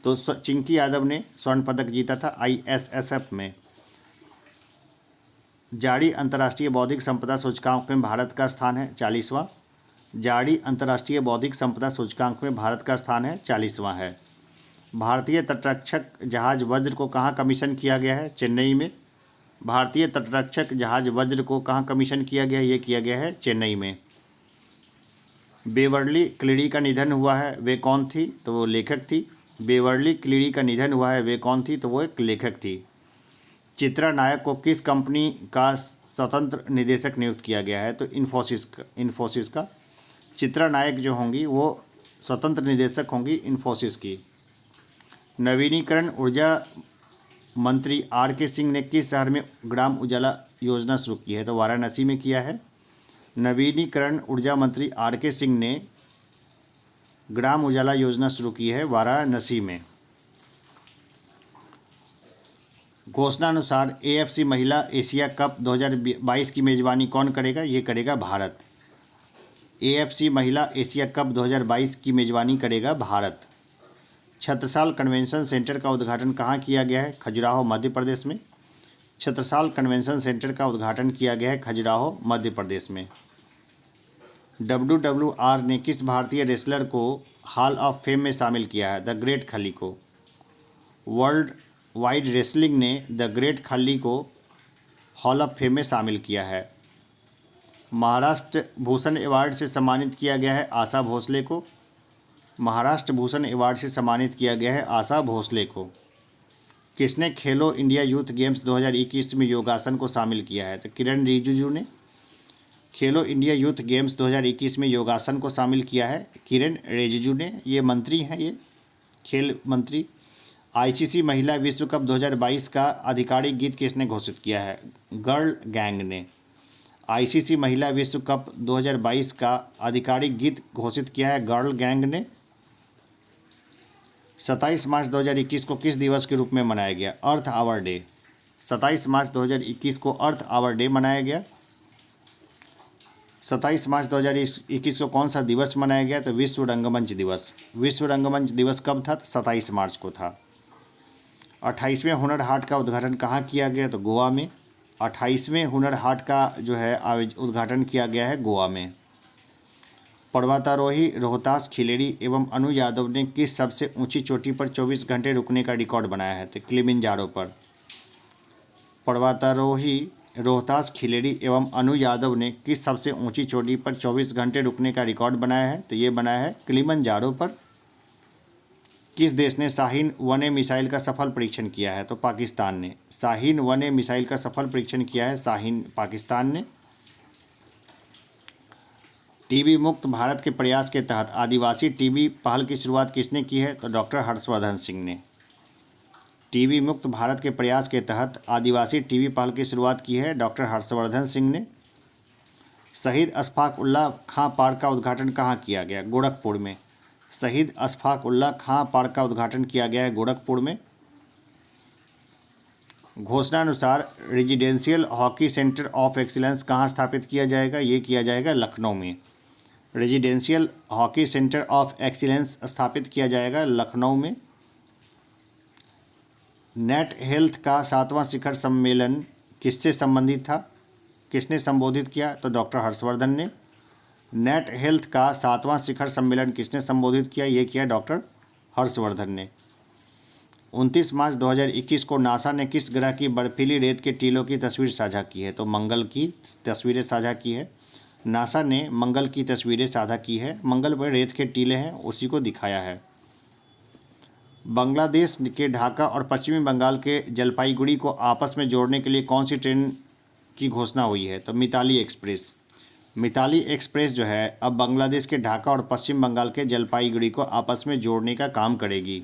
A: तो चिंकी यादव ने स्वर्ण पदक जीता था ISSF में। जारी अंतर्राष्ट्रीय बौद्धिक संपदा सूचकांक में भारत का स्थान है 40वां। जारी अंतर्राष्ट्रीय बौद्धिक संपदा सूचकांक में भारत का स्थान है 40वां है। भारतीय तटरक्षक जहाज वज्र को कहाँ कमीशन किया गया है? चेन्नई में। भारतीय तटरक्षक जहाज वज्र को कहाँ कमीशन किया गया है? ये किया गया है चेन्नई में। बेवर्ली क्लीरी का निधन हुआ है, वे कौन थी? तो वो लेखक थी। बेवर्ली क्लीरी का निधन हुआ है, वे कौन थी? तो वो एक लेखक थी। चित्रा नायक को किस कंपनी का स्वतंत्र निदेशक नियुक्त किया गया है? तो इन्फोसिस का। चित्रा नायक जो होंगी वो स्वतंत्र निदेशक होंगी इन्फोसिस की। नवीनीकरण ऊर्जा मंत्री RK सिंह ने किस शहर में ग्राम उजाला योजना शुरू की है? तो वाराणसी में किया है। नवीनीकरण ऊर्जा मंत्री RK सिंह ने ग्राम उजाला योजना शुरू की है वाराणसी में। घोषणानुसार AFC महिला एशिया कप 2022 की मेजबानी कौन करेगा? ये करेगा भारत। AFC महिला एशिया कप 2022 की मेजबानी करेगा भारत। छत्रसाल कन्वेंशन सेंटर का उद्घाटन कहाँ किया गया है? खजुराहो मध्य प्रदेश में। छत्रसाल कन्वेंशन सेंटर का उद्घाटन किया गया है खजुराहो मध्य प्रदेश में। WWR ने किस भारतीय रेसलर को हॉल ऑफ फेम में शामिल किया है? द ग्रेट खली को। वर्ल्ड वाइड रेसलिंग ने द ग्रेट खली को हॉल ऑफ फेम में शामिल किया है। महाराष्ट्र भूषण अवार्ड से सम्मानित किया गया है आशा भोसले को। महाराष्ट्र भूषण अवार्ड से सम्मानित किया गया है आशा भोसले को। किसने खेलो इंडिया यूथ गेम्स 2021 में योगासन को शामिल किया है? तो किरण रिजिजू ने। खेलो इंडिया यूथ गेम्स 2021 में योगासन को शामिल किया है किरण रिजिजू ने। ये मंत्री हैं, ये खेल मंत्री। ICC महिला विश्व कप 2022 का आधिकारिक गीत किसने घोषित किया है? गर्ल गैंग ने। ICC महिला विश्व कप 2022 का आधिकारिक गीत घोषित किया है गर्ल गैंग ने। 27 मार्च 2021 को किस दिवस के रूप में मनाया गया? अर्थ आवर डे। 27 मार्च 2021 को अर्थ आवर डे मनाया गया। 27 मार्च 2021 को कौन सा दिवस मनाया गया? तो विश्व रंगमंच दिवस। विश्व रंगमंच दिवस कब था? 27 मार्च को था। 28वें हुनर हाट का उद्घाटन कहाँ किया गया? तो गोवा में। 28वें हुनर हाट का जो है उद्घाटन किया गया है गोवा में। पर्वतारोही रोहतास खिलेरी एवं अनु यादव ने किस सबसे ऊंची चोटी पर 24 घंटे रुकने का रिकॉर्ड बनाया है? तो किलिमंजारो पर। पर्वतारोही रोहतास खिलेरी एवं अनु यादव ने किस सबसे ऊंची चोटी पर 24 घंटे रुकने का रिकॉर्ड बनाया है? तो ये बनाया है किलिमंजारो पर। किस देश ने शाहीन 1A मिसाइल का सफल परीक्षण किया है? तो पाकिस्तान ने। शाहीन 1A मिसाइल का सफल परीक्षण किया है शाहीन पाकिस्तान ने। टीबी मुक्त भारत के प्रयास के तहत आदिवासी टीबी पहल की शुरुआत किसने की है? तो डॉक्टर हर्षवर्धन सिंह ने। टीबी मुक्त भारत के प्रयास के तहत आदिवासी टीबी पहल की शुरुआत की है डॉक्टर हर्षवर्धन सिंह ने। शहीद अशफाक उल्लाह खां पार्क का उद्घाटन कहाँ किया गया? गोरखपुर में। शहीद अशफाक उल्लाह खां पार्क का उद्घाटन किया गया है गोरखपुर में। घोषणानुसार residential hockey centre of excellence कहाँ स्थापित किया जाएगा? ये किया जाएगा लखनऊ में। Residential hockey centre of excellence स्थापित किया जाएगा लखनऊ में। नेट हेल्थ का 7वां शिखर सम्मेलन किससे संबंधित था? किसने संबोधित किया? तो डॉक्टर हर्षवर्धन ने। नेट हेल्थ का 7वां शिखर सम्मेलन किसने संबोधित किया? ये किया डॉक्टर हर्षवर्धन ने। 29 मार्च 2021 को नासा ने किस ग्रह की बर्फीली रेत के टीलों की तस्वीर साझा की है? तो मंगल की तस्वीरें साझा की है। नासा ने मंगल की तस्वीरें साझा की है। मंगल पर रेत के टीले हैं, उसी को दिखाया है। बांग्लादेश के ढाका और पश्चिमी बंगाल के जलपाईगुड़ी को आपस में जोड़ने के लिए कौन सी ट्रेन की घोषणा हुई है? तो मिताली एक्सप्रेस। मिताली एक्सप्रेस जो है अब बांग्लादेश के ढाका और पश्चिम बंगाल के जलपाईगुड़ी को आपस में जोड़ने का काम करेगी।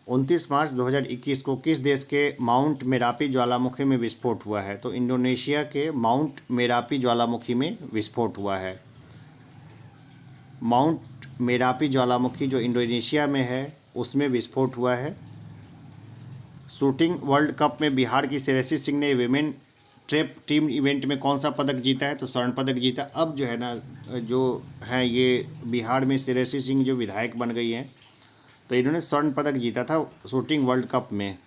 A: 29 मार्च 2021 को किस देश के माउंट मेरापी ज्वालामुखी में विस्फोट हुआ है? तो इंडोनेशिया के माउंट मेरापी ज्वालामुखी में विस्फोट हुआ है। माउंट मेरापी ज्वालामुखी जो इंडोनेशिया में है उसमें विस्फोट हुआ है। शूटिंग वर्ल्ड कप में बिहार की श्रेयसी सिंह ने विमेन ट्रैप टीम इवेंट में कौन सा पदक जीता है? तो स्वर्ण पदक जीता। अब जो है ना, जो है ये बिहार में श्रेयसी सिंह जो विधायक बन गई हैं, तो इन्होंने स्वर्ण पदक जीता था शूटिंग वर्ल्ड कप में।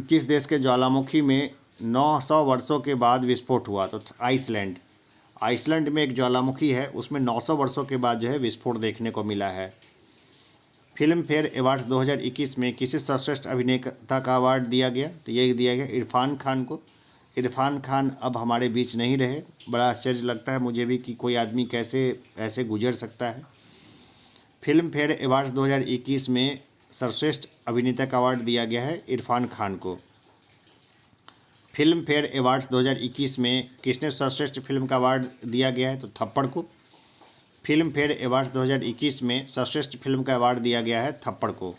A: किस देश के ज्वालामुखी में 900 वर्षों के बाद विस्फोट हुआ? तो आइसलैंड। आइसलैंड में एक ज्वालामुखी है, उसमें 900 वर्षों के बाद जो है विस्फोट देखने को मिला है। फिल्म फेयर अवार्ड्स 2021 में किसे सर्वश्रेष्ठ अभिनेता का अवार्ड दिया गया? तो ये दिया गया इरफान खान को। इरफान खान अब हमारे बीच नहीं रहे। बड़ा आश्चर्य लगता है मुझे भी कि कोई आदमी कैसे ऐसे गुजर सकता है। फिल्म फेयर अवार्ड्स 2021 में सर्वश्रेष्ठ अभिनेता का अवार्ड दिया गया है इरफान खान को। फिल्म फेयर अवार्ड्स 2021 में किसने सर्वश्रेष्ठ फिल्म का अवार्ड दिया गया है? तो थप्पड़ को। फिल्म फेयर अवार्ड्स 2021 में सर्वश्रेष्ठ फिल्म का अवार्ड दिया गया है थप्पड़ को।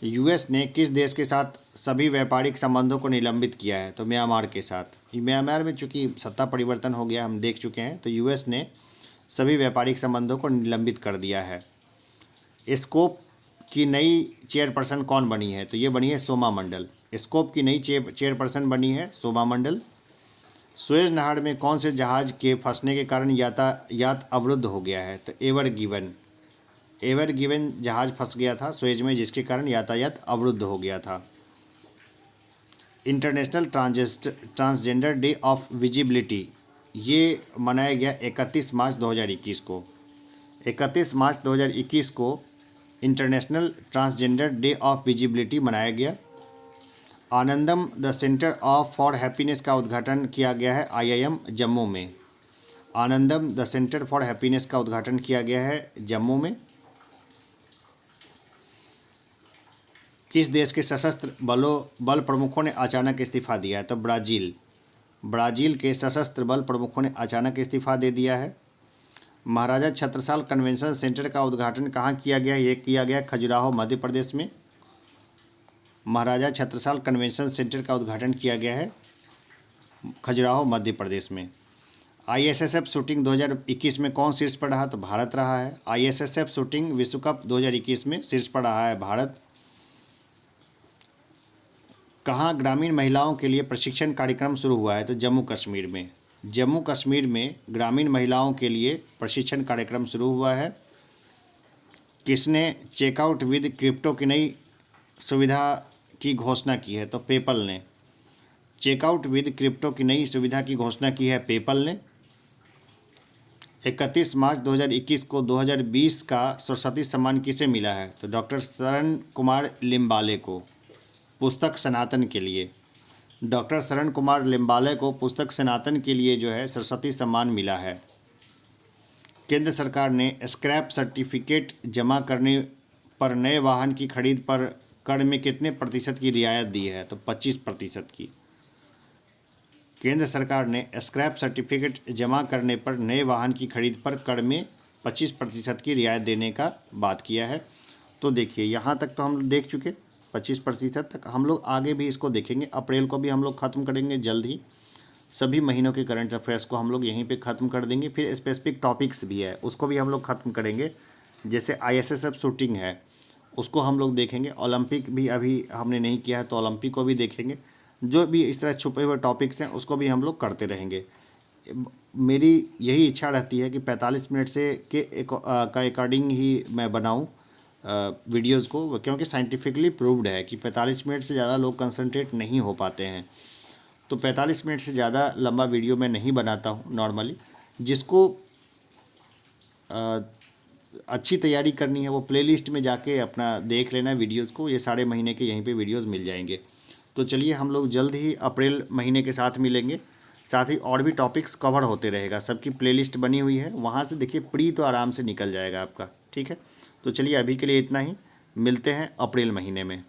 A: यूएस ने किस देश के साथ सभी व्यापारिक संबंधों को निलंबित किया है? तो म्यांमार के साथ। म्यांमार में चूंकि सत्ता परिवर्तन हो गया, हम देख चुके हैं, तो यूएस ने सभी व्यापारिक संबंधों को निलंबित कर दिया है। स्कोप की नई चेयरपर्सन कौन बनी है? तो ये बनी है सोमा मंडल। स्कोप की नई चेयरपर्सन बनी है सोमा मंडल। सुएज नहर में कौन से जहाज के फंसने के कारण यातायात अवरुद्ध हो गया है? तो एवर गिवन जहाज फंस गया था सुएज में, जिसके कारण यातायात अवरुद्ध हो गया था। International transgender day of visibility ये मनाया गया 31 मार्च 2021 को। 31 मार्च 2021 को international transgender day of visibility मनाया गया। आनंदम द सेंटर फॉर हैप्पीनेस का उद्घाटन किया गया है आईआईएम जम्मू में। आनंदम द सेंटर फॉर हैप्पीनेस का उद्घाटन किया गया है जम्मू में। किस देश के सशस्त्र बल प्रमुखों ने अचानक इस्तीफा दिया है? तो ब्राज़ील के सशस्त्र बल प्रमुखों ने अचानक इस्तीफा दे दिया है। महाराजा छत्रसाल कन्वेंशन सेंटर का उद्घाटन कहाँ किया गया? ये किया गया खजुराहो मध्य प्रदेश में। महाराजा छत्रसाल कन्वेंशन सेंटर का उद्घाटन किया गया है खजुराहो मध्य प्रदेश में। आईएसएसएफ शूटिंग 2021 में कौन शीर्ष पर रहा? तो भारत रहा है। आईएसएसएफ शूटिंग विश्व कप 2021 में शीर्ष पर रहा है भारत। कहाँ ग्रामीण महिलाओं के लिए प्रशिक्षण कार्यक्रम शुरू हुआ है? तो जम्मू कश्मीर में। जम्मू कश्मीर में ग्रामीण महिलाओं के लिए प्रशिक्षण कार्यक्रम शुरू हुआ है। किसने चेकआउट विद क्रिप्टो की नई सुविधा की घोषणा की है? तो पेपल ने। चेकआउट विद क्रिप्टो की नई सुविधा की घोषणा की है पेपल ने। 31 मार्च 2021 को 2020 का सरस्वती सम्मान किसे मिला है? तो डॉक्टर शरण कुमार लिम्बाले को, पुस्तक सनातन के लिए। डॉक्टर शरण कुमार लिम्बाले को पुस्तक सनातन के लिए जो है सरस्वती सम्मान मिला है। केंद्र सरकार ने स्क्रैप सर्टिफिकेट जमा करने पर नए वाहन की खरीद पर कर में कितने प्रतिशत की रियायत दी है? तो 25% की। केंद्र सरकार ने स्क्रैप सर्टिफिकेट जमा करने पर नए वाहन की खरीद पर कर में 25% की रियायत देने का बात किया है। तो देखिए यहाँ तक तो हम लोग देख चुके 25% तक। हम लोग आगे भी इसको देखेंगे। अप्रैल को भी हम लोग ख़त्म करेंगे जल्द ही। सभी महीनों के करंट अफेयर्स को हम लोग यहीं पे ख़त्म कर देंगे। फिर स्पेसिफिक टॉपिक्स भी है, उसको भी हम लोग ख़त्म करेंगे। जैसे आईएसएसएफ शूटिंग है, उसको हम लोग देखेंगे। ओलंपिक भी अभी हमने नहीं किया है, तो ओलंपिक को भी देखेंगे। जो भी इस तरह छुपे हुए टॉपिक्स हैं उसको भी हम लोग करते रहेंगे। मेरी यही इच्छा रहती है कि 45 मिनट से का अकॉर्डिंग ही मैं बनाऊँ वीडियोज़ को, क्योंकि साइंटिफिकली प्रूव्ड है कि 45 मिनट से ज़्यादा लोग कंसंट्रेट नहीं हो पाते हैं। तो 45 मिनट से ज़्यादा लंबा वीडियो मैं नहीं बनाता हूँ नॉर्मली। जिसको अच्छी तैयारी करनी है वो प्लेलिस्ट में जाके अपना देख लेना वीडियोज़ को। ये सारे महीने के यहीं पे वीडियोज़ मिल जाएंगे। तो चलिए हम लोग जल्द ही अप्रैल महीने के साथ मिलेंगे। साथ ही और भी टॉपिक्स कवर होते रहेगा, सबकी प्लेलिस्ट बनी हुई है, वहाँ से देखिए प्री तो आराम से निकल जाएगा आपका। ठीक है, तो चलिए अभी के लिए इतना ही, मिलते हैं अप्रैल महीने में।